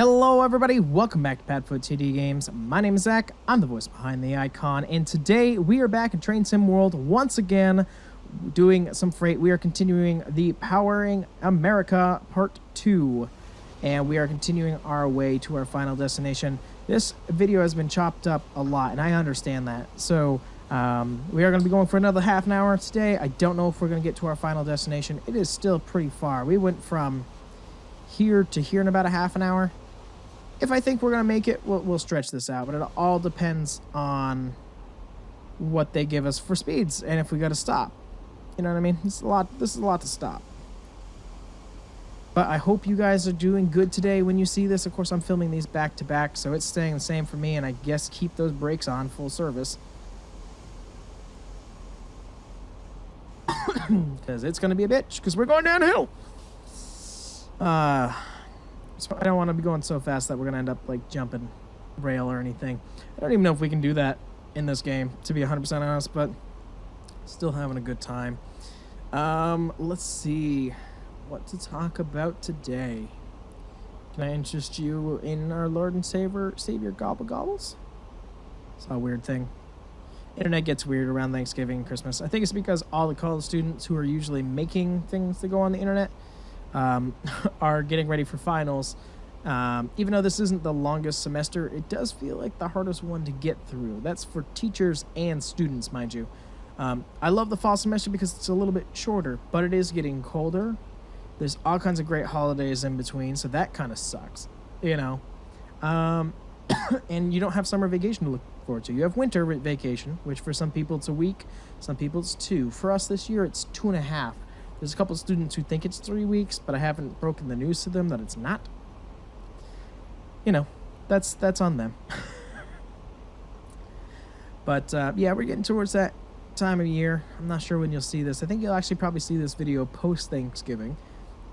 Hello everybody, welcome back to PadfootTD Games. My name is Zach, I'm the voice behind the icon, and today we are back in Train Sim World once again, doing some freight. We are continuing the Powering America Part 2, and we are continuing our way to our final destination. This video has been chopped up a lot, and I understand that. So we are going to be going for another half an hour today. I don't know if we're going to get to our final destination. It is still pretty far. We went from here to here in about a half an hour. If I think we're going to make it, we'll stretch this out, but it all depends on what they give us for speeds and if we got to stop. You know what I mean? This is a lot to stop. But I hope you guys are doing good today when you see this. Of course, I'm filming these back to back, so it's staying the same for me, and I guess keep those brakes on full service. Because it's going to be a bitch, because we're going downhill. So I don't want to be going so fast that we're going to end up like jumping rail or anything. I don't even know if we can do that in this game, to be 100% honest, but still having a good time. Let's see what to talk about today. Can I interest you in our Lord and Savior Gobble Gobbles? It's a weird thing. Internet gets weird around Thanksgiving and Christmas. I think it's because all the college students who are usually making things to go on the internet are getting ready for finals. Even though this isn't the longest semester, it does feel like the hardest one to get through. That's for teachers and students, mind you. I love the fall semester because it's a little bit shorter, but it is getting colder. There's all kinds of great holidays in between, so that kind of sucks, you know. And you don't have summer vacation to look forward to. You have winter vacation, which for some people it's a week, some people it's 2. For us this year, it's 2.5. There's a couple of students who think it's 3 weeks, but I haven't broken the news to them that it's not. You know, that's on them. But yeah, we're getting towards that time of year. I'm not sure when you'll see this. I think you'll actually probably see this video post-Thanksgiving.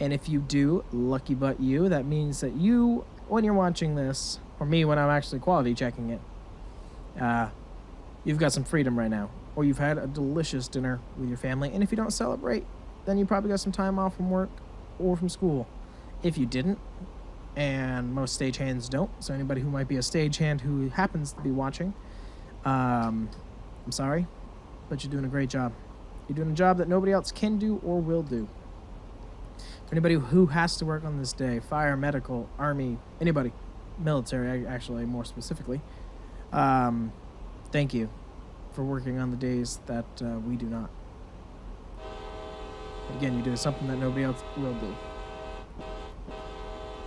And if you do, lucky but you, that means that you, when you're watching this, or me when I'm actually quality checking it, you've got some freedom right now. Or you've had a delicious dinner with your family. And if you don't celebrate, then you probably got some time off from work or from school. If you didn't, and most stagehands don't, so anybody who might be a stagehand who happens to be watching, I'm sorry, but you're doing a great job. You're doing a job that nobody else can do or will do. For anybody who has to work on this day, fire, medical, army, anybody, military actually more specifically, thank you for working on the days that we do not. Again, you do something that nobody else will do.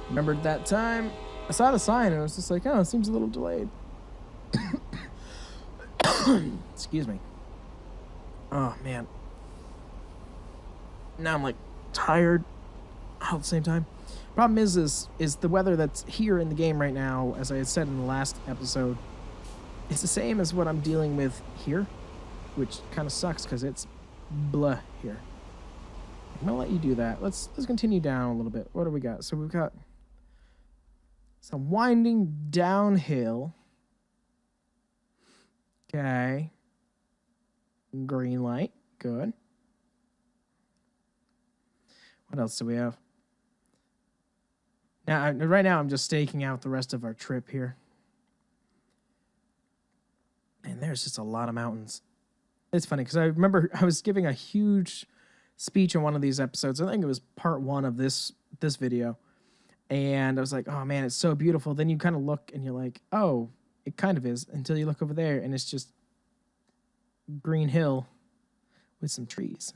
Remembered that time I saw the sign and I was just like, oh, it seems a little delayed. Excuse me. Oh, man. Now I'm like tired all at the same time. Problem is the weather that's here in the game right now, as I had said in the last episode, it's the same as what I'm dealing with here, which kind of sucks because it's blah here. I'm gonna let you do that. Let's continue down a little bit. What do we got? So we've got some winding downhill. Okay. Green light. Good. What else do we have? Now, right now, I'm just staking out the rest of our trip here. And there's just a lot of mountains. It's funny because I remember I was giving a huge speech in one of these episodes. I think it was part 1 of this video. And I was like, oh man, it's so beautiful. Then you kind of look and you're like, oh, it kind of is, until you look over there and it's just green hill with some trees.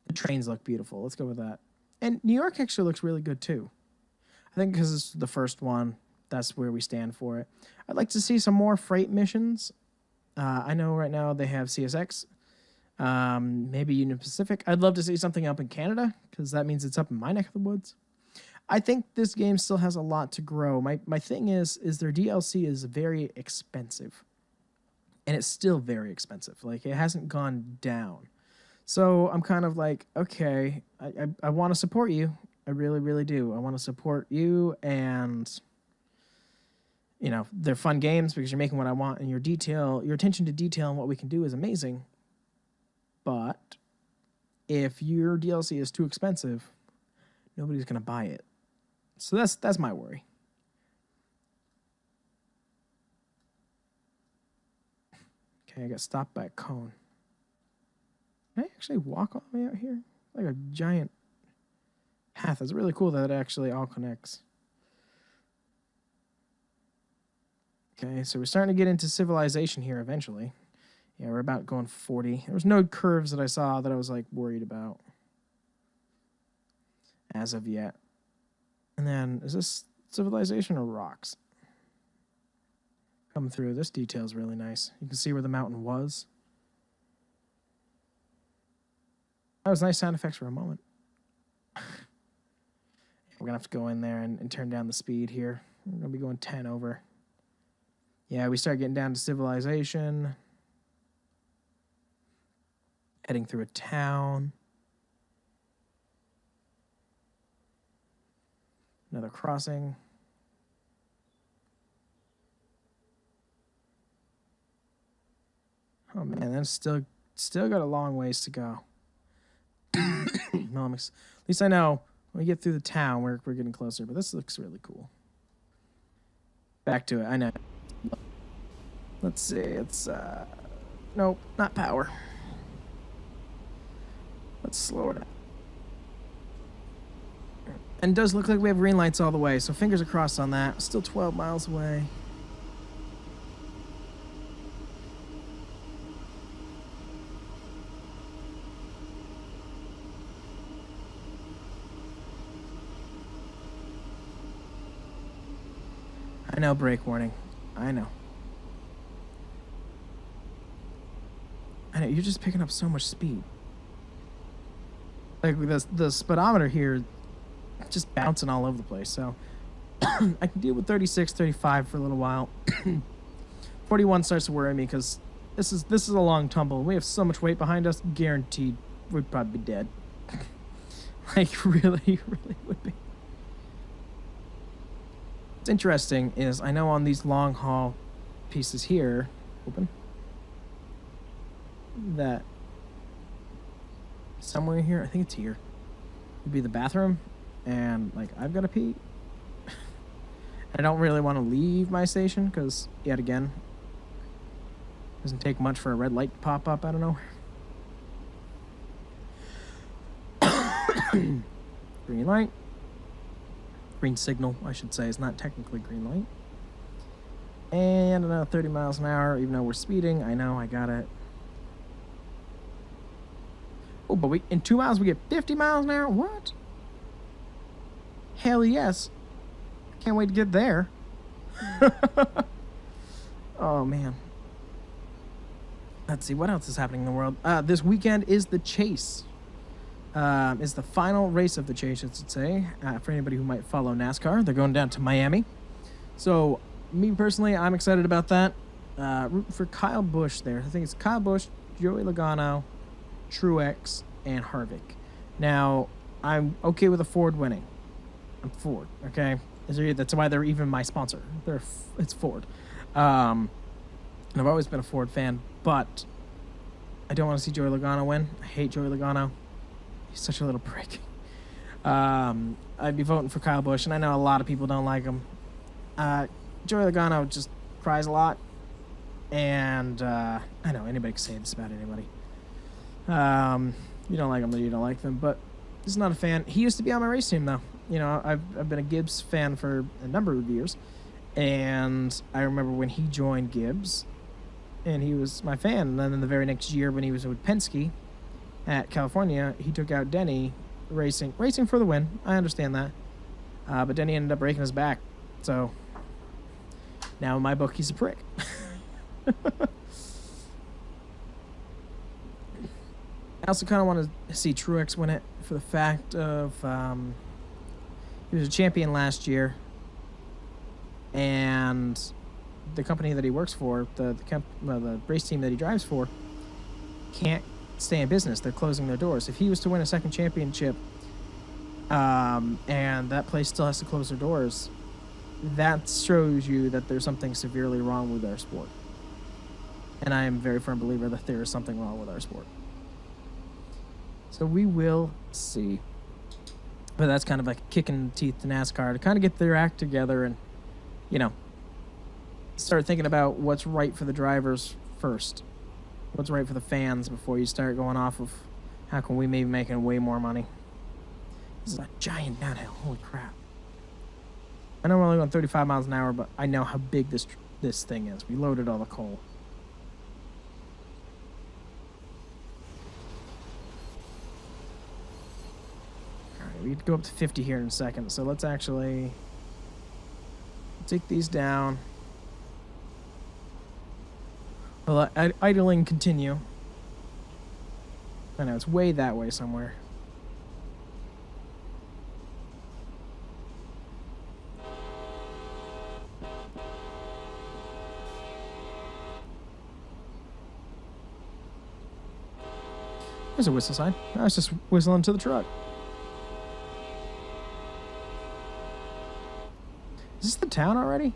The trains look beautiful. Let's go with that. And New York actually looks really good too. I think because it's the first one, that's where we stand for it. I'd like to see some more freight missions. I know right now they have CSX. Maybe Union Pacific. I'd love to see something up in Canada, because that means it's up in my neck of the woods. I think this game still has a lot to grow. My thing is their DLC is very expensive. And it's still very expensive. Like, it hasn't gone down. So I'm kind of like, okay, I want to support you. I really, really do. I want to support you, and you know, they're fun games because you're making what I want, and your attention to detail and what we can do is amazing. But if your DLC is too expensive, nobody's going to buy it. So that's my worry. Okay, I got stopped by a cone. Can I actually walk all the way out here? Like a giant path. It's really cool that it actually all connects. Okay, so we're starting to get into civilization here eventually. Yeah, we're about going 40. There was no curves that I saw that I was like worried about as of yet. And then, is this civilization or rocks? Coming through. This detail is really nice. You can see where the mountain was. That was nice sound effects for a moment. We're going to have to go in there and turn down the speed here. We're going to be going 10 over. Yeah, we start getting down to civilization. Heading through a town. Another crossing. Oh man, that's still got a long ways to go. No, at least I know when we get through the town, we're getting closer. But this looks really cool. Back to it. I know. Let's see. It's nope, not power. Let's slow it down. And it does look like we have green lights all the way, so fingers are crossed on that. Still 12 miles away. I know, brake warning. I know. You're just picking up so much speed. Like the speedometer here just bouncing all over the place. So I can deal with 36, 35 for a little while. 41 starts to worry me because this is a long tumble. We have so much weight behind us, guaranteed we'd probably be dead. Like really would be. What's interesting is I know on these long haul pieces here, open, that somewhere here, I think it's here, would be the bathroom, and like I've got to pee. I don't really want to leave my station because yet again, doesn't take much for a red light to pop up out of nowhere. Green light. Green signal, I should say. It's not technically green light. And another 30 miles an hour, even though we're speeding. I know, I got it. Oh, but in 2 miles we get 50 miles an hour? What? Hell yes. Can't wait to get there. Oh, man. Let's see, what else is happening in the world? This weekend is the Chase. Is the final race of the Chase, I should say, for anybody who might follow NASCAR. They're going down to Miami. So, me personally, I'm excited about that. Rooting for Kyle Busch there. I think it's Kyle Busch, Joey Logano, Truex, and Harvick. Now, I'm okay with a Ford winning. I'm Ford, okay? That's why they're even my sponsor. It's Ford. And I've always been a Ford fan, but I don't want to see Joey Logano win. I hate Joey Logano. He's such a little prick. I'd be voting for Kyle Busch, and I know a lot of people don't like him. Joey Logano just cries a lot, and I know anybody can say this about anybody. You don't like them, then you don't like them, but he's not a fan. He used to be on my race team, though. You know, I've been a Gibbs fan for a number of years, and I remember when he joined Gibbs, and he was my fan. And then in the very next year, when he was with Penske at California, he took out Denny racing for the win. I understand that, but Denny ended up breaking his back, so now in my book he's a prick. I also kind of want to see Truex win it for the fact of he was a champion last year, and the company that he works for, the race team that he drives for, can't stay in business. They're closing their doors. If he was to win a second championship, and that place still has to close their doors, that shows you that there's something severely wrong with our sport. And I am a very firm believer that there is something wrong with our sport. So we will see. But that's kind of like a kick in the teeth to NASCAR to kind of get their act together and, you know, start thinking about what's right for the drivers first. what's right for the fans before you start going off of how can we maybe making way more money. This is a giant downhill. Holy crap. I know we're only going 35 miles an hour, but I know how big this thing is. We loaded all the coal. Alright, we can go up to 50 here in a second, so let's actually take these down. Well, idling continue. I know, it's way that way somewhere. There's a whistle sign. I was just whistling to the truck. Is this the town already?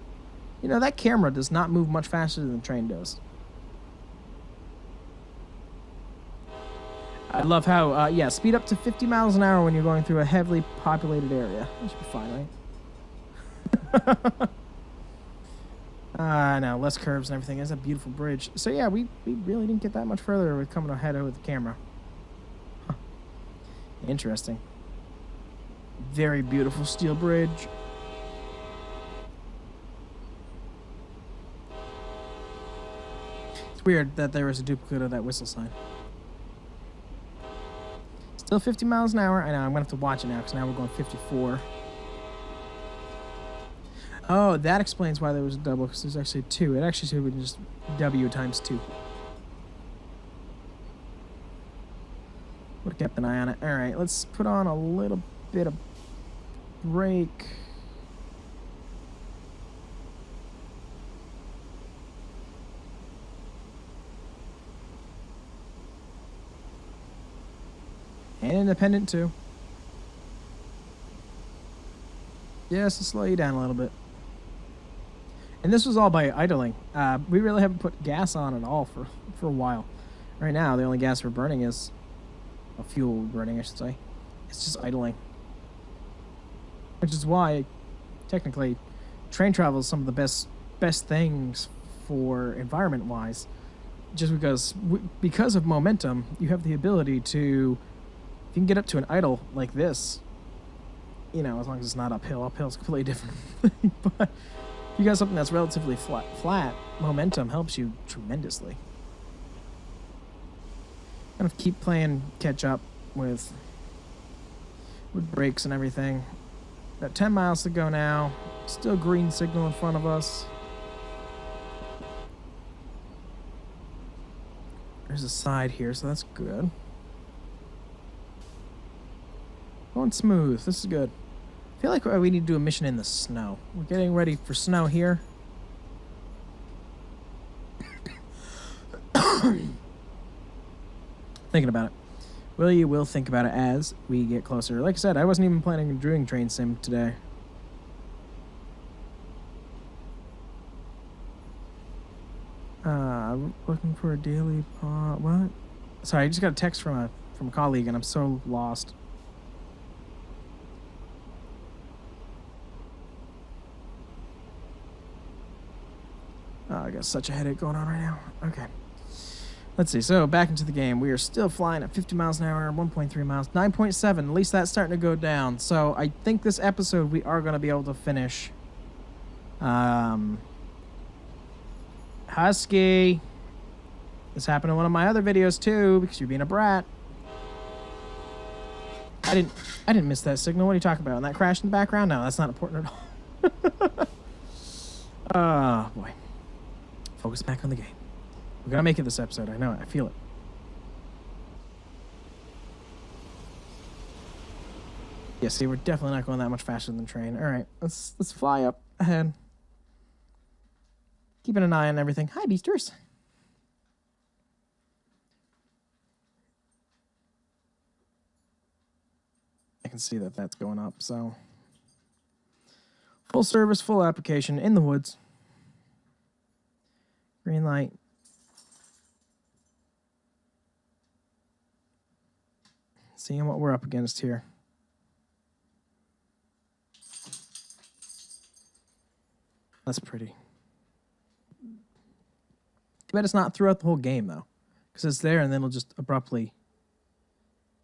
You know, that camera does not move much faster than the train does. I love how, yeah, speed up to 50 miles an hour when you're going through a heavily populated area. That should be fine, right? No, less curves and everything. It's a beautiful bridge. So, yeah, we really didn't get that much further with coming ahead with the camera. Huh. Interesting. Very beautiful steel bridge. It's weird that there was a duplicate of that whistle sign. Still 50 miles an hour. I know, I'm going to have to watch it now because now we're going 54. Oh, that explains why there was a double, because there's actually two. It actually should be just W times 2. Would have kept an eye on it. All right, let's put on a little bit of brake. And independent too. Yes, to slow you down a little bit. And this was all by idling. We really haven't put gas on at all for a while. Right now, the only gas we're burning is fuel burning, I should say. It's just idling. Which is why, technically, train travel is some of the best things for environment-wise. Just because of momentum, you have the ability to, if you can get up to an idle like this, you know, as long as it's not uphill. Uphill is a completely different thing, but if you got something that's relatively flat, momentum helps you tremendously. Kind of keep playing catch up with brakes and everything. Got 10 miles to go now. Still green signal in front of us. There's a side here, so that's good. Going smooth. This is good. I feel like we need to do a mission in the snow. We're getting ready for snow here. Thinking about it. We'll think about it as we get closer. Like I said, I wasn't even planning on doing train sim today. Looking for a daily what? Sorry, I just got a text from a colleague and I'm so lost. Oh, I got such a headache going on right now. Okay. Let's see. So, back into the game. We are still flying at 50 miles an hour, 1.3 miles, 9.7. At least that's starting to go down. So, I think this episode we are going to be able to finish. Husky. This happened in one of my other videos, too, because you're being a brat. I didn't miss that signal. What are you talking about? And that crash in the background? No, that's not important at all. Oh, boy. Focus back on the game. We're gonna make it this episode. I know it. I feel it. Yeah, see, we're definitely not going that much faster than the train. All right, let's fly up ahead. Keeping an eye on everything. Hi, beasters. I can see that that's going up. So, full service, full application in the woods. Green light. Seeing what we're up against here. That's pretty. Too bad it's not throughout the whole game, though. because it's there and then it'll just abruptly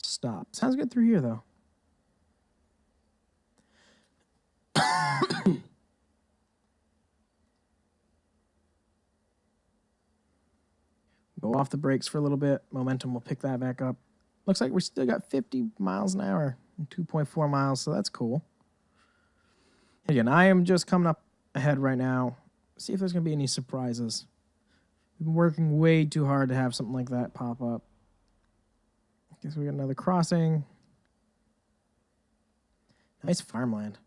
stop. Sounds good through here, though. Go off the brakes for a little bit. Momentum will pick that back up. Looks like we still got 50 miles an hour and 2.4 miles, so that's cool. Again, I am just coming up ahead right now. See if there's going to be any surprises. We've been working way too hard to have something like that pop up. Guess we got another crossing. Nice farmland.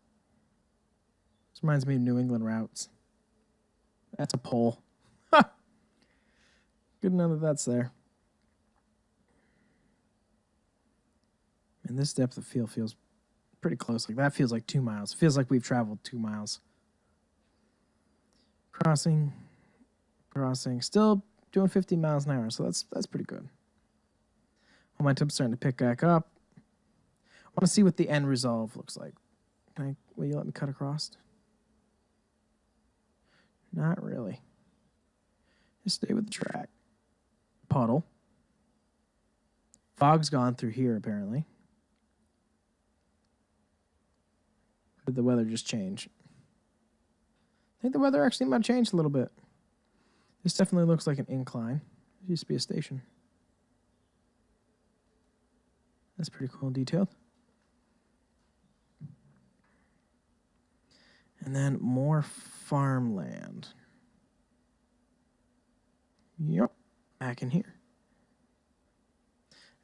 This reminds me of New England routes. That's a pole. Good to know that that's there. And this depth of field feels pretty close. Like that feels like 2 miles. It feels like we've traveled 2 miles. Crossing. Still doing 50 miles an hour, so that's pretty good. Momentum's starting to pick back up. I want to see what the end resolve looks like. Will you let me cut across? Not really. Just stay with the track. Puddle. Fog's gone through here, apparently. Did the weather just change? I think the weather actually might have changed a little bit. This definitely looks like an incline. It used to be a station. That's pretty cool and detailed. And then more farmland. Yep. Back in here.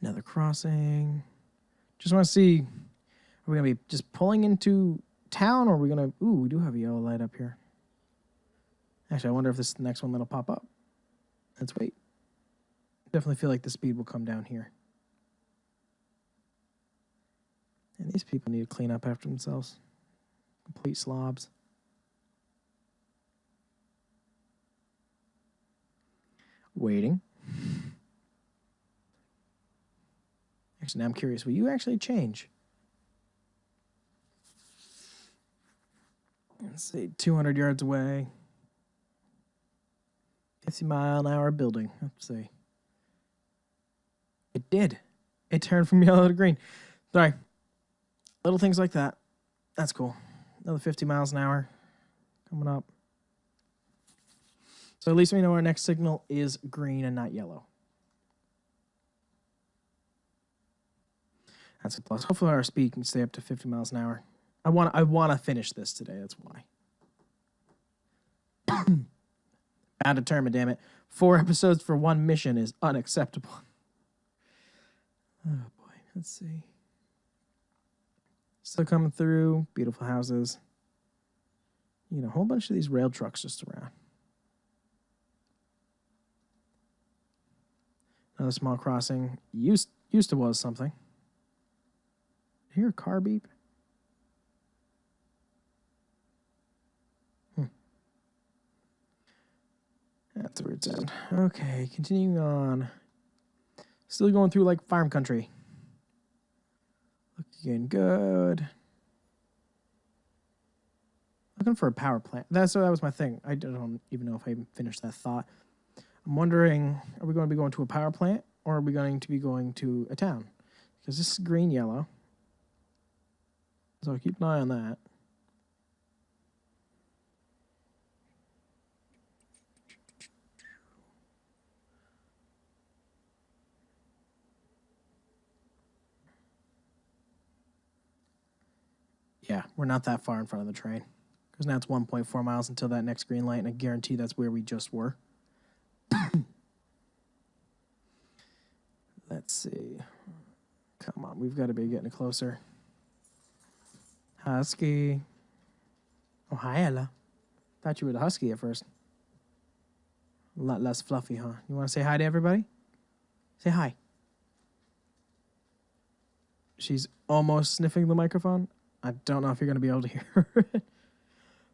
Another crossing. Just want to see, are we going to be just pulling into town, or are we going to, ooh, we do have a yellow light up here. Actually, I wonder if this is the next one that'll pop up. Let's wait. Definitely feel like the speed will come down here. And these people need to clean up after themselves. Complete slobs. Waiting. Actually, now I'm curious. Will you actually change? Let's see, 200 yards away. 50-mile-an-hour building. Let's see. It did. It turned from yellow to green. Sorry. Little things like that. That's cool. Another 50 miles an hour coming up. So at least we know our next signal is green and not yellow. That's a plus. Hopefully our speed can stay up to 50 miles an hour. I want to finish this today. That's why. Bound determined, damn it. 4 episodes for 1 mission is unacceptable. Oh boy, let's see. Still coming through. Beautiful houses. You know, a whole bunch of these rail trucks just around. Another small crossing. Used to was something. I hear a car beep. That's a weird sound. Okay, continuing on. Still going through like farm country. Looking good. Looking for a power plant. That was my thing. I don't even know if I even finished that thought. I'm wondering, are we going to be going to a power plant, or are we going to be going to a town? Because this is green yellow. So keep an eye on that. Yeah, we're not that far in front of the train. Because now it's 1.4 miles until that next green light, and I guarantee that's where we just were. Let's see. Come on, we've got to be getting closer. Husky. Oh, hi, Ella. Thought you were the husky at first. A lot less fluffy, huh? You want to say hi to everybody? Say hi. She's almost sniffing the microphone. I don't know if you're going to be able to hear it.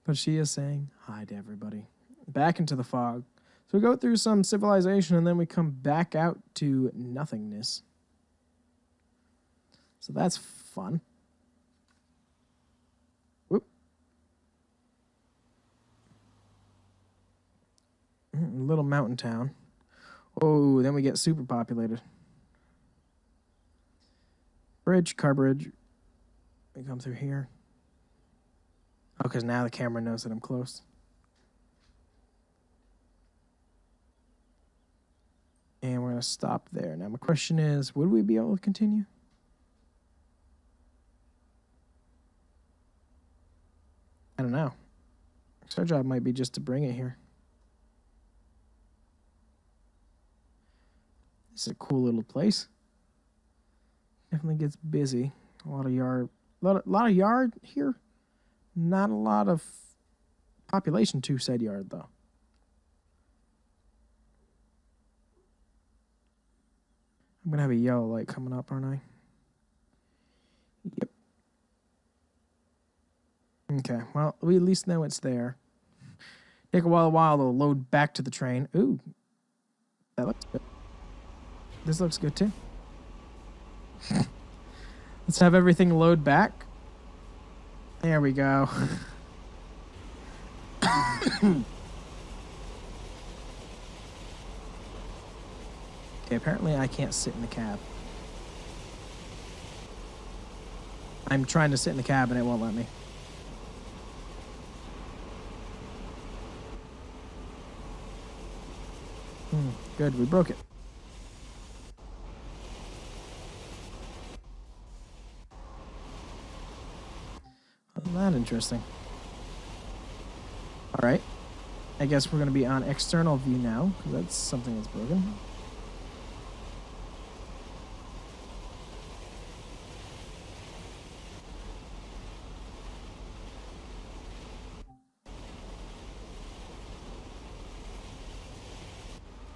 But she is saying hi to everybody. Back into the fog. So we go through some civilization, and then we come back out to nothingness. So that's fun. Whoop. Little mountain town. Oh, then we get super populated. Bridge, car bridge. We come through here. Oh, because now the camera knows that I'm close. And we're going to stop there. Now, my question is, would we be able to continue? I don't know. So our job might be just to bring it here. This is a cool little place. Definitely gets busy. A lot of yard here. Not a lot of population to said yard, though. I'm going to have a yellow light coming up, aren't I? Yep. Okay, well, we at least know it's there. Take a while to load back to the train. Ooh, that looks good. This looks good, too. Let's have everything load back. There we go. Okay, apparently I can't sit in the cab. I'm trying to sit in the cab and it won't let me. Good, we broke it. Isn't that interesting? All right. I guess we're going to be on external view now, because that's something that's broken.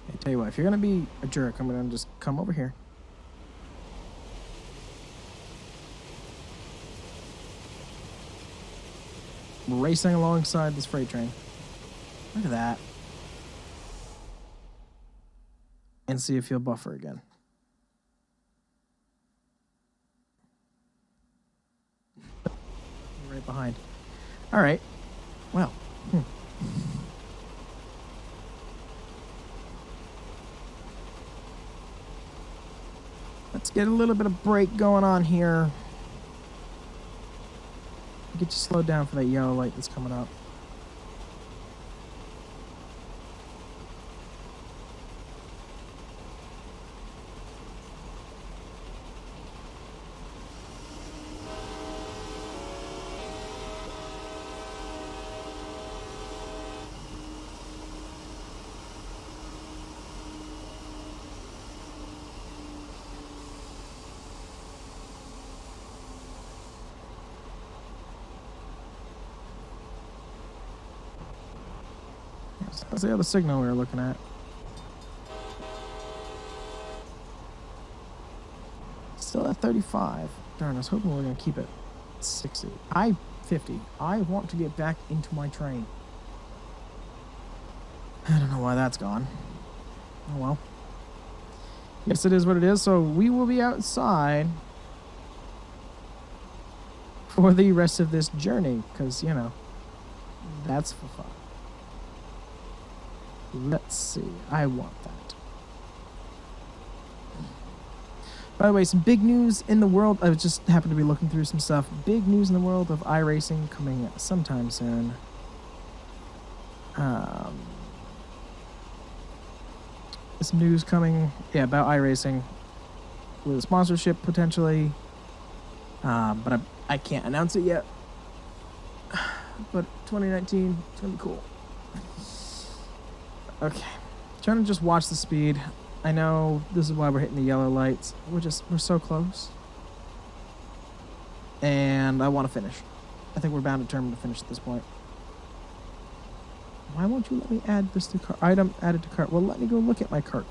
I tell you what, if you're going to be a jerk, I'm going to just come over here. Racing alongside this freight train. Look at that. And see if you'll buffer again. Right behind. All right. Well. Let's get a little bit of brake going on here. Get you slowed down for that yellow light that's coming up. That's the other signal we were looking at. Still at 35. Darn, I was hoping we were going to keep it 60. 50. I want to get back into my train. I don't know why that's gone. Oh well. Guess it is what it is. So we will be outside for the rest of this journey. Because, you know, that's for fun. Let's see. I want that. By the way, some big news in the world. I just happened to be looking through some stuff. Big news in the world of iRacing coming sometime soon. Some news coming, about iRacing with a sponsorship potentially. But I can't announce it yet. But 2019, it's gonna be cool. Okay, trying to just watch the speed. I know this is why we're hitting the yellow lights. We're so close. And I want to finish. I think we're bound determined to finish at this point. Why won't you let me add this to cart? Item added to cart. Well, let me go look at my cart.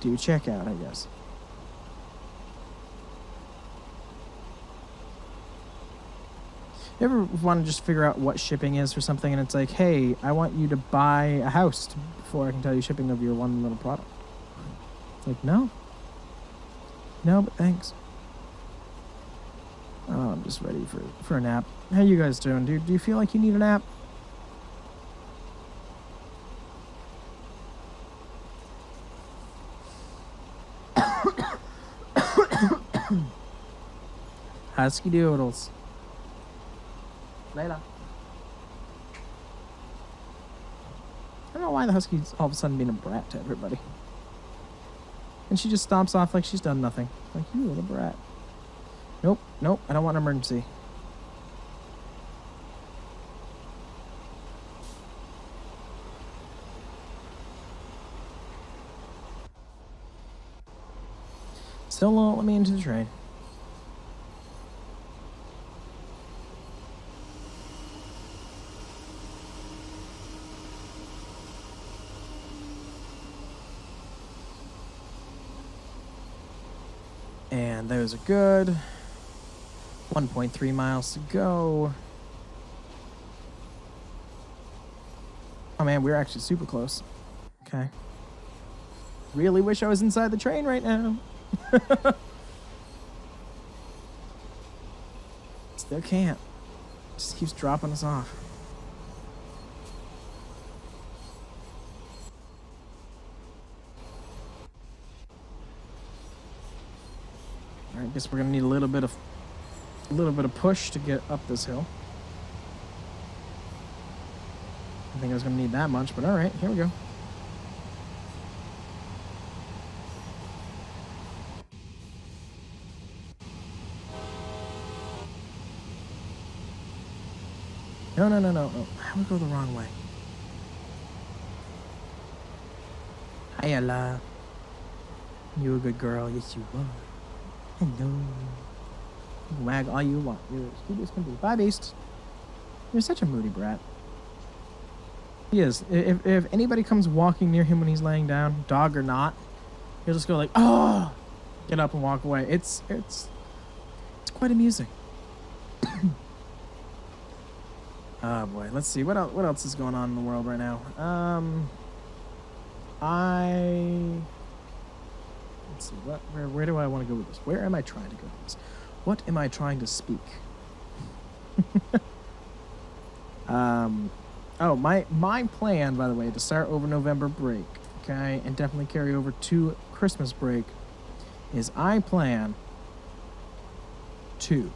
Do checkout, I guess. You ever want to just figure out what shipping is for something and it's like, hey, I want you to buy a house before I can tell you shipping of your one little product? It's like, no. No, but thanks. Oh, I'm just ready for a nap. How you guys doing? Do you feel like you need a nap? Husky doodles. Layla. I don't know why the husky's all of a sudden being a brat to everybody. And she just stomps off like she's done nothing. Like, you little brat. Nope, nope, I don't want an emergency. Still won't let me into the train. And those are good. 1.3 miles to go. Oh man, we're actually super close. Okay. Really wish I was inside the train right now. Still can't. Just keeps dropping us off. All right, guess we're gonna need a little bit of push to get up this hill. I think I was gonna need that much, but all right, here we go. No. I would go the wrong way. Hi, Ella. You a good girl. Yes, you are. Hello. Wag all you want. You're as cute as can be. Bye, Beast. You're such a moody brat. He is. If anybody comes walking near him when he's laying down, dog or not, he'll just go like, oh, get up and walk away. It's quite amusing. Oh boy, let's see what else is going on in the world right now. Let's see where do I want to go with this? Where am I trying to go with this? What am I trying to speak? Oh, my plan, by the way, to start over November break, okay, and definitely carry over to Christmas break, is I plan to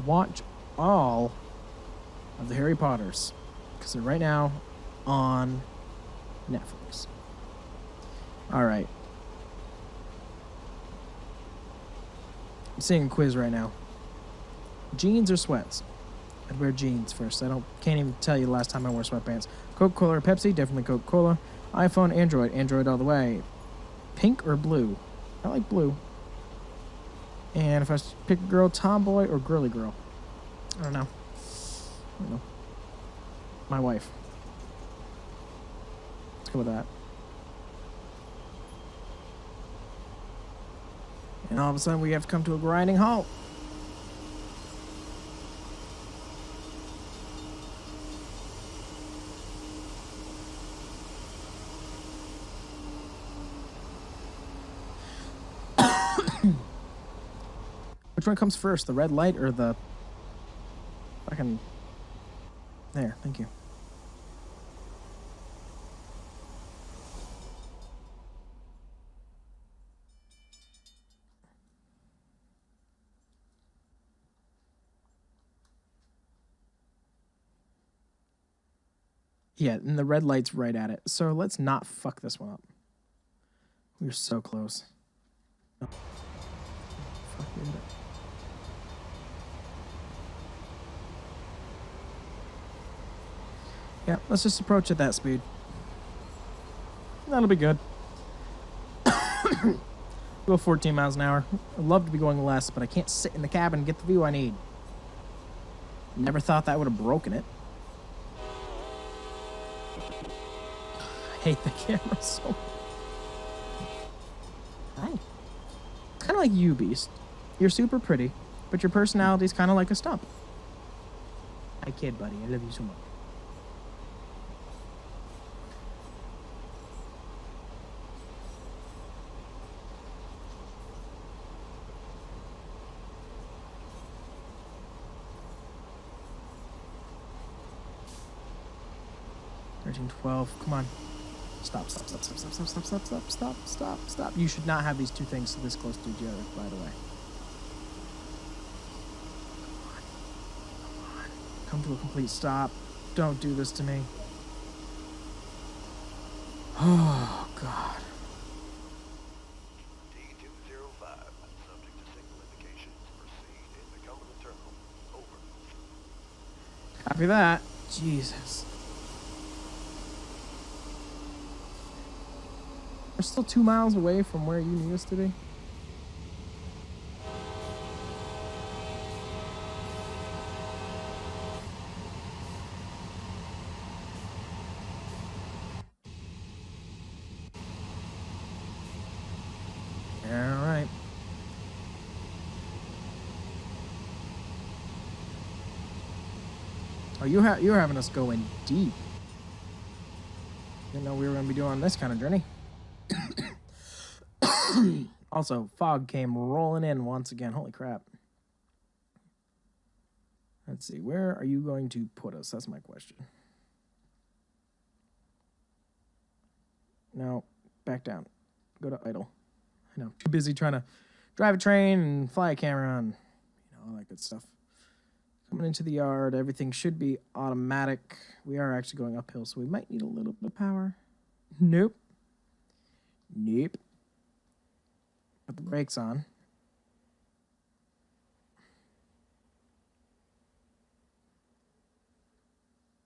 watch all of the Harry Potters, because they're right now on Netflix. All right. I'm seeing a quiz right now. Jeans or sweats? I'd wear jeans first. Can't even tell you the last time I wore sweatpants. Coca-Cola or Pepsi? Definitely Coca-Cola. iPhone, Android all the way. Pink or blue? I like blue. And if I was to pick a girl, tomboy or girly girl? I don't know. My wife. Let's go with that. And all of a sudden we have come to a grinding halt. Which one comes first, the red light or the fucking... There, thank you. Yeah, and the red light's right at it. So let's not fuck this one up. We're so close. Oh. Fuck it. Yeah, let's just approach at that speed. That'll be good. Go 14 miles an hour. I'd love to be going less, but I can't sit in the cabin and get the view I need. Never thought that would have broken it. I hate the camera so much. Hi. Kind of like you, Beast. You're super pretty, but your personality's kind of like a stump. Hi, kid, buddy. I love you so much. Come on. Stop. You should not have these two things this close to each other, by the way. come to a complete stop. Don't do this to me. Oh, God. T205, subject to signal indications. Proceed in the Cumberland Terminal. Over. Copy that. Jesus. We're still 2 miles away from where you need us to be. All right. Oh, you're having us go in deep. Didn't know we were going to be doing this kind of journey. Also, fog came rolling in once again. Holy crap. Let's see. Where are you going to put us? That's my question. No, back down. Go to idle. I know. Too busy trying to drive a train and fly a camera and all that good stuff. Coming into the yard, everything should be automatic. We are actually going uphill, so we might need a little bit of power. Nope. Nope. Put the brakes on.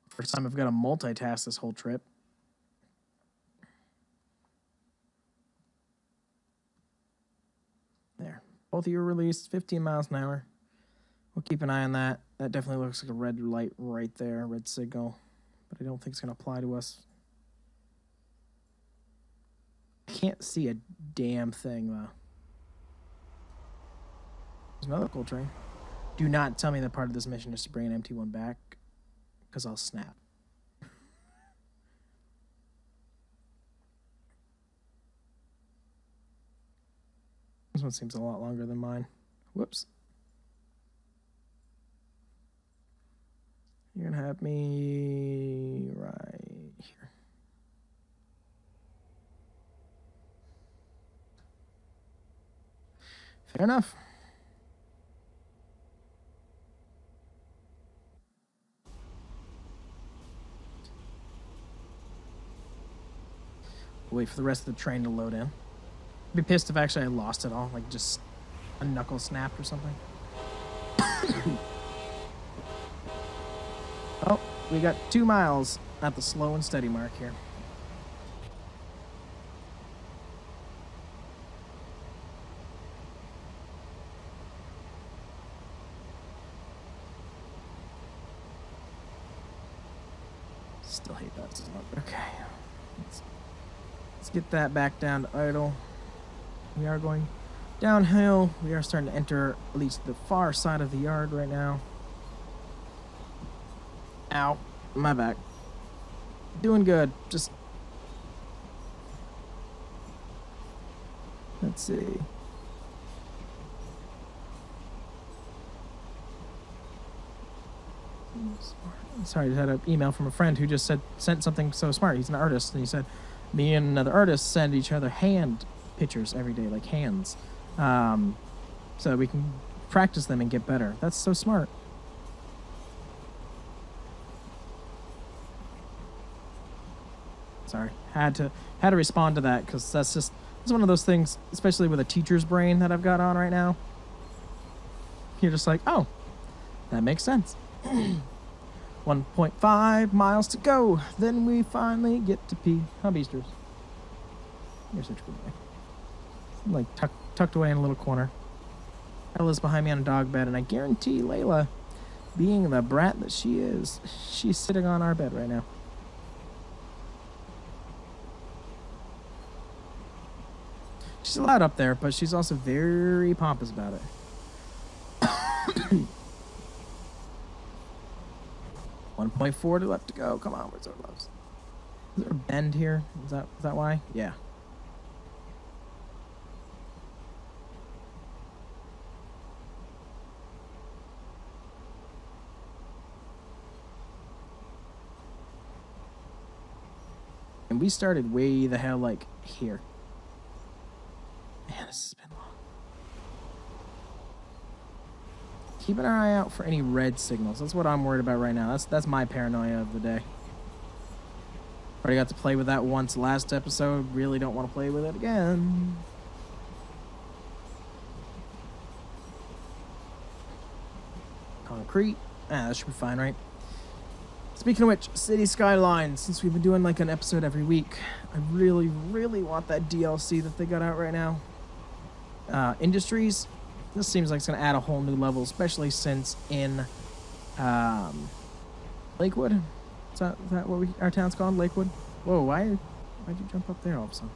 First time I've got to multitask this whole trip. There. Both of you are released, 15 miles an hour. We'll keep an eye on that. That definitely looks like a red light right there, red signal. But I don't think it's going to apply to us. I can't see a damn thing, though. There's another coal train. Do not tell me that part of this mission is to bring an empty one back, because I'll snap. This one seems a lot longer than mine. Whoops. You're going to have me right here. Fair enough. Wait for the rest of the train to load in. I'd be pissed if actually I lost it all, like just a knuckle snapped or something. Oh, we got 2 miles at the slow and steady mark here. Still hate that so much. Okay. Let's get that back down to idle. We are going downhill. We are starting to enter at least the far side of the yard right now. Ow, my back. Doing good. Just let's see. Sorry, I had an email from a friend who just sent something so smart. He's an artist, and he said, me and another artist send each other hand pictures every day, like hands, so we can practice them and get better. That's so smart. Sorry, had to respond to that because that's one of those things, especially with a teacher's brain that I've got on right now. You're just like, oh, that makes sense. 1.5 miles to go. Then we finally get to pee. Huh, Beasters? You're such a good boy. I'm like tucked away in a little corner. Ella's behind me on a dog bed, and I guarantee Layla, being the brat that she is, she's sitting on our bed right now. She's allowed up there, but she's also very pompous about it. 1.4 to left to go. Come on, where's our loves? Is there a bend here? Is that why? Yeah. And we started way the hell like here. Man, this has been long. keeping our eye out for any red signals. That's what I'm worried about right now. That's my paranoia of the day. Already got to play with that once last episode. Really don't want to play with it again. Concrete. That should be fine, right? Speaking of which, City Skylines, since we've been doing like an episode every week, I really, really want that DLC that they got out right now. Industries. This seems like it's going to add a whole new level, especially since in Lakewood. Is that what our town's called? Lakewood? Whoa, why'd you jump up there all of a sudden?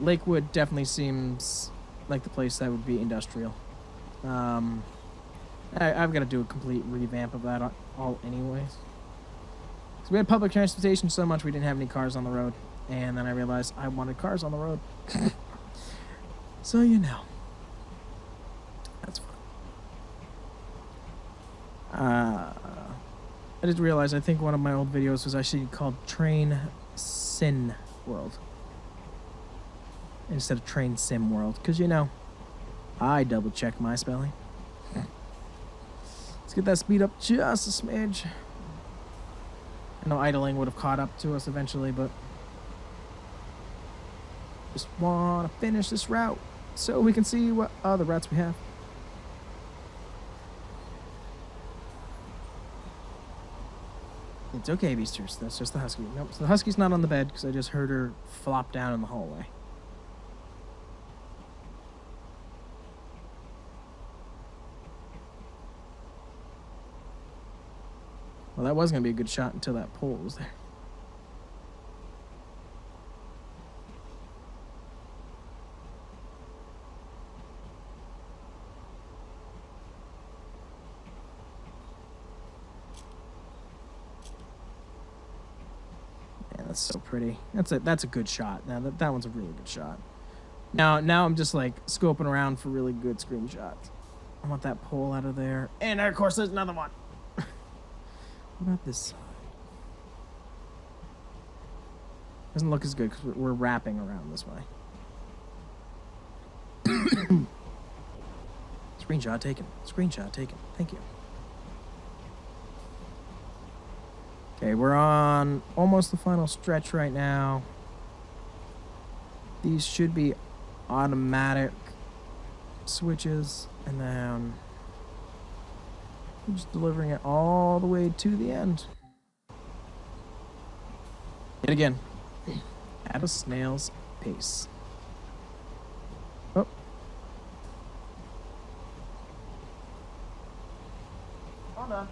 Lakewood definitely seems like the place that would be industrial. I've got to do a complete revamp of that all anyways. So we had public transportation so much we didn't have any cars on the road. And then I realized I wanted cars on the road. So, you know. That's fun. I just realized I think one of my old videos was actually called Train Sin World instead of Train Sim World, because you know, I double check my spelling. Let's get that speed up just a smidge. I know idling would have caught up to us eventually, but just want to finish this route so we can see what other routes we have. It's okay, Beasters. That's just the Husky. Nope, so the Husky's not on the bed because I just heard her flop down in the hallway. Well, that was going to be a good shot until that pole was there. That's so pretty. That's a good shot. Now that one's a really good shot. Now I'm just like scoping around for really good screenshots. I want that pole out of there. And of course there's another one. What about this side? Doesn't look as good because we're wrapping around this way. Screenshot taken. Screenshot taken. Thank you. Okay, we're on almost the final stretch right now. These should be automatic switches, and then we're just delivering it all the way to the end. Yet again, at a snail's pace. Oh. Hold on.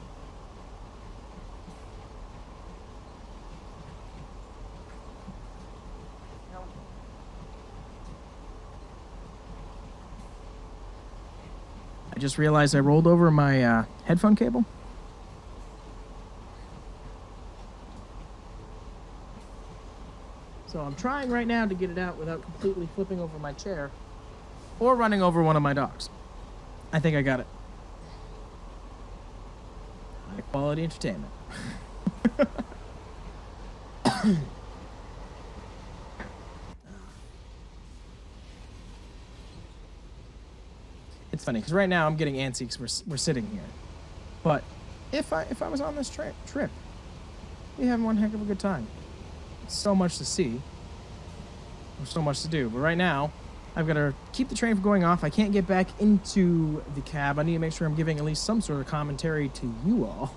I just realized I rolled over my headphone cable. So I'm trying right now to get it out without completely flipping over my chair or running over one of my dogs. I think I got it. High quality entertainment. It's funny because right now I'm getting antsy because we're sitting here, but if I was on this trip, we have one heck of a good time. So much to see, there's so much to do. But right now, I've got to keep the train from going off. I can't get back into the cab. I need to make sure I'm giving at least some sort of commentary to you all,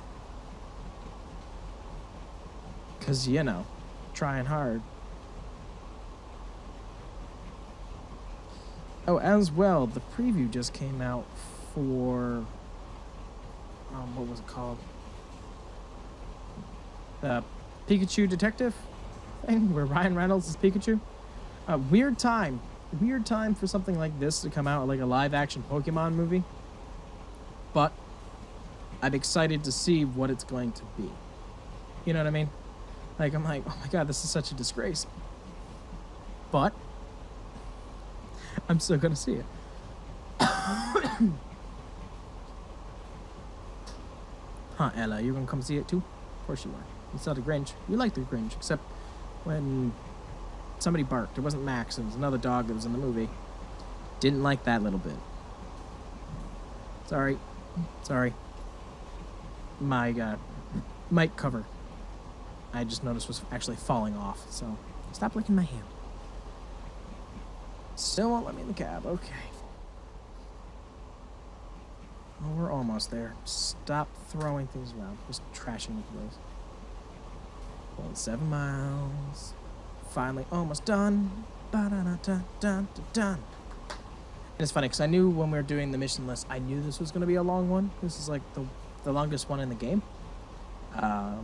because you know, trying hard. Oh, as well, the preview just came out for, what was it called? The Pikachu Detective thing, where Ryan Reynolds is Pikachu. Weird time for something like this to come out, like a live-action Pokemon movie. But I'm excited to see what it's going to be. You know what I mean? Like, I'm like, oh my god, this is such a disgrace. But I'm still gonna see it. Huh, Ella, you gonna come see it too? Of course you are. You saw the Grinch. You like the Grinch, except when somebody barked. It wasn't Max, it was another dog that was in the movie. Didn't like that little bit. Sorry. Sorry. My mic cover, I just noticed, was actually falling off, so stop licking my hand. Still won't let me in the cab. Okay. Oh, we're almost there. Stop throwing things around. Just trashing the place. Going 7 miles. Finally almost done. Ba-da-da-da-da-da-dun. And it's funny because I knew when we were doing the mission list, I knew this was going to be a long one. This is like the longest one in the game. But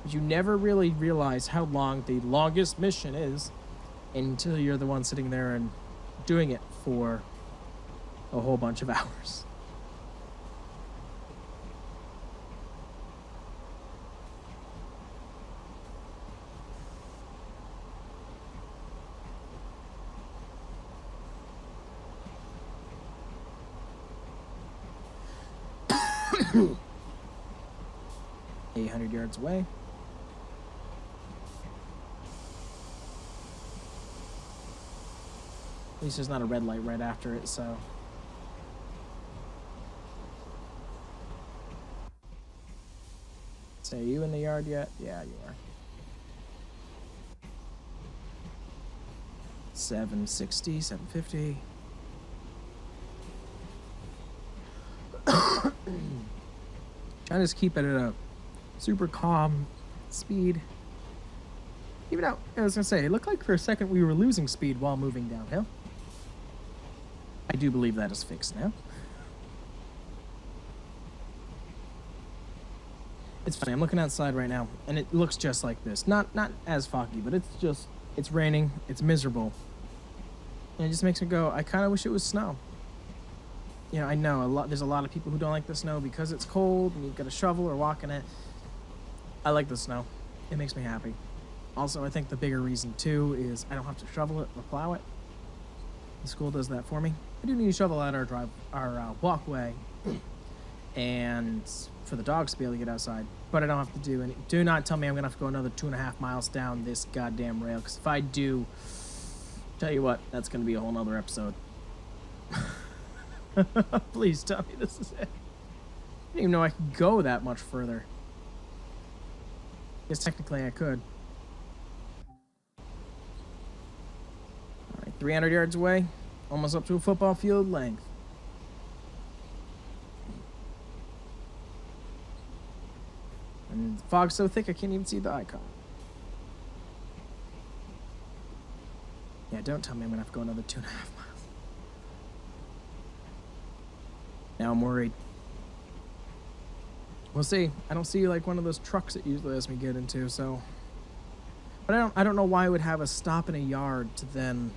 you never really realize how long the longest mission is until you're the one sitting there and doing it for a whole bunch of hours. Ooh. 800 yards away. At least there's not a red light right after it, so. Say, are you in the yard yet? Yeah, you are. 760, 750. Trying to just keep it at a super calm speed. Even out, I was gonna say, it looked like for a second we were losing speed while moving downhill. I do believe that is fixed now. It's funny, I'm looking outside right now, and it looks just like this. Not as foggy, but it's raining, it's miserable. And it just makes me go, I kind of wish it was snow. You know, I know there's a lot of people who don't like the snow because it's cold and you've got to shovel or walk in it. I like the snow. It makes me happy. Also, I think the bigger reason too is I don't have to shovel it or plow it. The school does that for me. I do need to shovel out our walkway and for the dogs to be able to get outside, but I don't have to do any. Do not tell me I'm gonna have to go another 2.5 miles down this goddamn rail, because if I do, tell you what, that's gonna be a whole nother episode. Please tell me this is it. I didn't even know I could go that much further. Guess technically I could. Alright, 300 yards away. Almost up to a football field length. And the fog's so thick I can't even see the icon. Yeah, don't tell me I'm gonna have to go another 2.5 miles. Now I'm worried. We'll see. I don't see like one of those trucks that usually lets me get into, so. But I don't know why I would have a stop in a yard to then.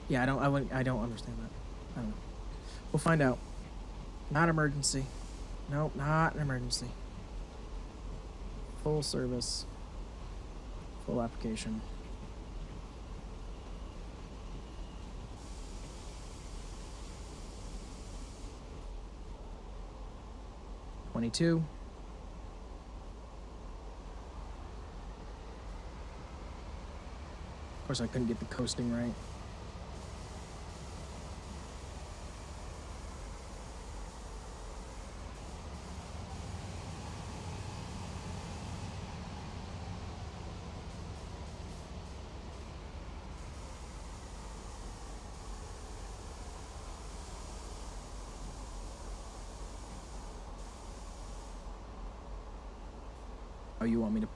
Yeah, I don't understand that. I don't know. We'll find out. Not emergency. Nope, not an emergency. Full service. Full application. $22. Of course, I couldn't get the coasting right. Oh, you want me to?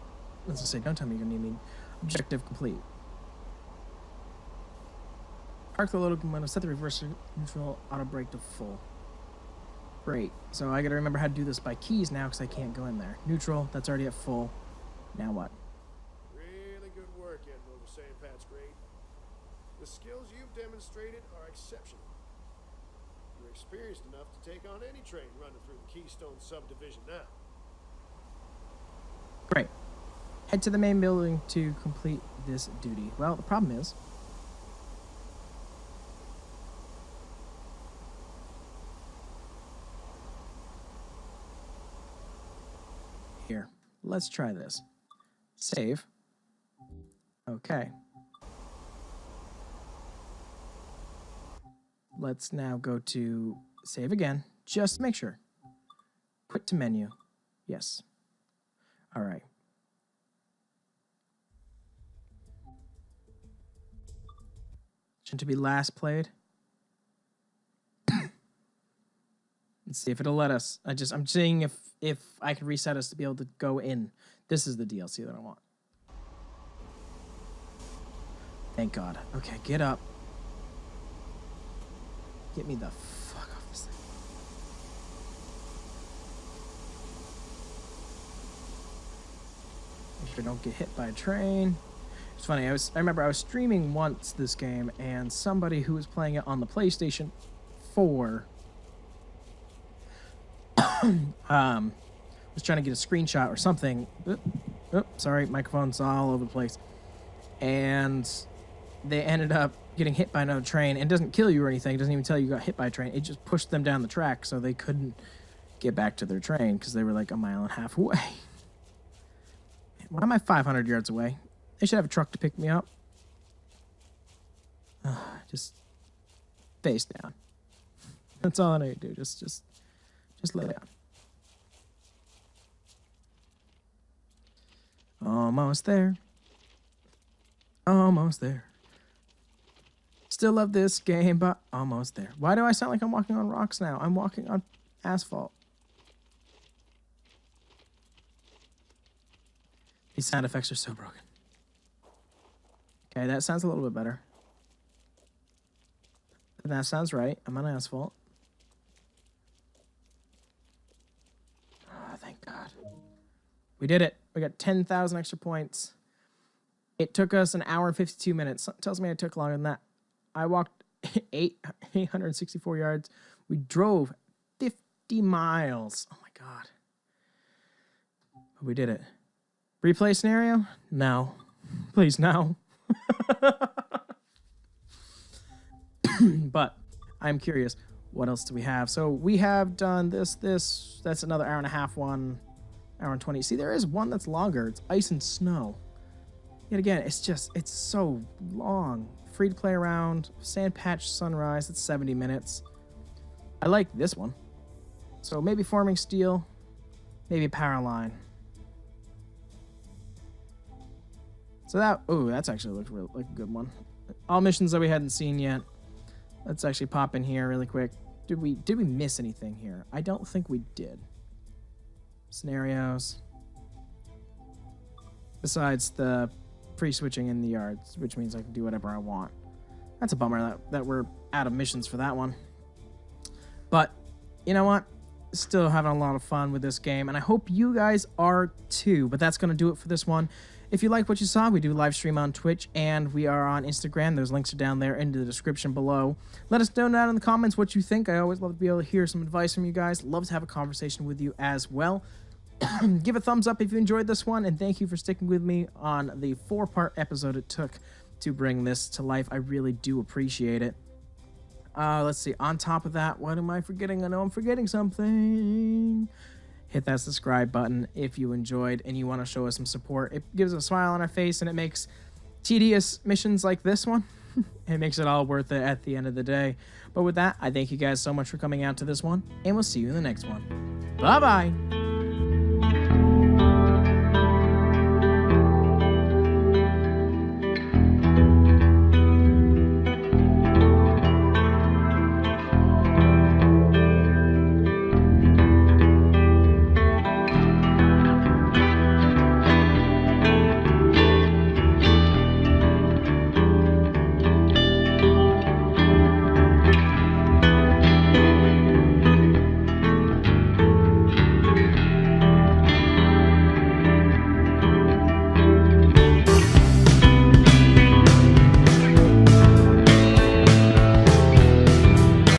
Let's just say, don't tell me you're gonna need me. Objective complete. Park the locomotive, set the reverse neutral auto brake to full. Great. So I gotta remember how to do this by keys now because I can't go in there. Neutral, that's already at full. Now what? Really good work, Admiral. The same Pat's grade. The skills you've demonstrated are exceptional. You're experienced enough to take on any train running through the Keystone subdivision now. Great. Head to the main building to complete this duty. Well, the problem is. Here, let's try this. Save. Okay. let's now go to save again. Just to make sure. Quit to menu. Yes. All right. To be last played. Let's see if it'll let us. I'm seeing if I can reset us to be able to go in. This is the DLC that I want. Thank God. Okay, get up. Get me the fuck off this thing. Make sure I don't get hit by a train. It's funny, I remember I was streaming once this game, and somebody who was playing it on the PlayStation 4 was trying to get a screenshot or something. Sorry, microphone's all over the place. And they ended up getting hit by another train. And it doesn't kill you or anything. It doesn't even tell you got hit by a train. It just pushed them down the track so they couldn't get back to their train because they were like a mile and a half away. Why am I 500 yards away? They should have a truck to pick me up. Just face down. That's all I need to do. Just lay down. Almost there. Almost there. Still love this game, but almost there. Why do I sound like I'm walking on rocks now? I'm walking on asphalt. These sound effects are so broken. Okay, that sounds a little bit better. That sounds right. I'm on asphalt. Oh, thank God. We did it. We got 10,000 extra points. It took us an hour and 52 minutes. Something tells me it took longer than that. I walked 864 yards. We drove 50 miles. Oh, my God. But we did it. Replay scenario? No. Please, no. But I'm curious, what else do we have? So we have done this. That's another hour and a half one, hour and 20. See, there is one that's longer. It's ice and snow. Yet again, it's so long. Free to play around. Sand Patch Sunrise, it's 70 minutes. I like this one. So maybe Forming Steel, maybe Power Line. So that's actually looked like a good one. All missions that we hadn't seen yet. Let's actually pop in here really quick. Did we miss anything here? I don't think we did. Scenarios. Besides the free switching in the yards, which means I can do whatever I want. That's a bummer that we're out of missions for that one. But you know what? Still having a lot of fun with this game, and I hope you guys are too. But that's going to do it for this one. If you like what you saw, we do live stream on Twitch, and we are on Instagram. Those links are down there in the description below. Let us know down in the comments what you think. I always love to be able to hear some advice from you guys. Love to have a conversation with you as well. Give a thumbs up if you enjoyed this one, and thank you for sticking with me on the 4-part episode it took to bring this to life. I really do appreciate it. Let's see. On top of that, what am I forgetting? I know I'm forgetting something. Hit that subscribe button if you enjoyed and you want to show us some support. It gives a smile on our face, and it makes tedious missions like this one. It makes it all worth it at the end of the day. But with that, I thank you guys so much for coming out to this one, and we'll see you in the next one. Bye-bye.